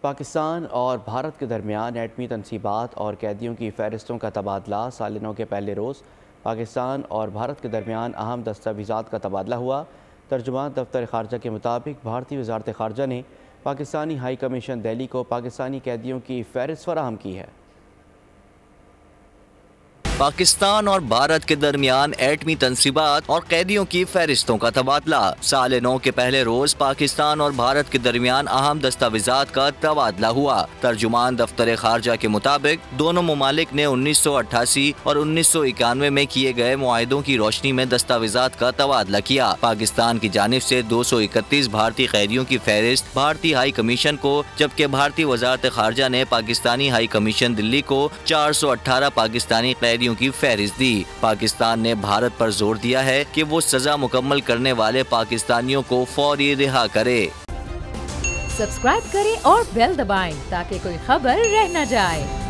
पाकिस्तान और भारत के दरमियान एटमी तनसीबात और कैदियों की फ़हरिस्तों का तबादला। साल नौ के पहले रोज़ पाकिस्तान और भारत के दरमियान अहम दस्तावेज़ात का तबादला हुआ। तर्जुमान दफ्तर ख़ारजा के मुताबिक भारतीय वज़ारत ख़ारजा ने पाकिस्तानी हाई कमीशन दिल्ली को पाकिस्तानी कैदियों की फ़हरिस्त फ़राहम की है। पाकिस्तान और भारत के दरमियान एटमी तनसीबात और कैदियों की फहरिस्तों का तबादला। साल नौ के पहले रोज पाकिस्तान और भारत के दरमियान अहम दस्तावेजात का तबादला हुआ। तर्जुमान दफ्तर खारजा के मुताबिक दोनों ममालिक ने 1988 और 1991 में किए गए मुआहिदों की रोशनी में दस्तावेजात का तबादला किया। पाकिस्तान की जानिब से 231 भारतीय कैदियों की फहरिस्त भारतीय हाई कमीशन को, जबकि भारतीय वजारत खारजा ने पाकिस्तानी हाई कमीशन दिल्ली को 418 पाकिस्तानी कैदियों की फहरिस्त दी। पाकिस्तान ने भारत पर जोर दिया है कि वो सजा मुकम्मल करने वाले पाकिस्तानियों को फौरी रिहा करे। सब्सक्राइब करें और बेल दबाएं ताकि कोई खबर रह न जाए।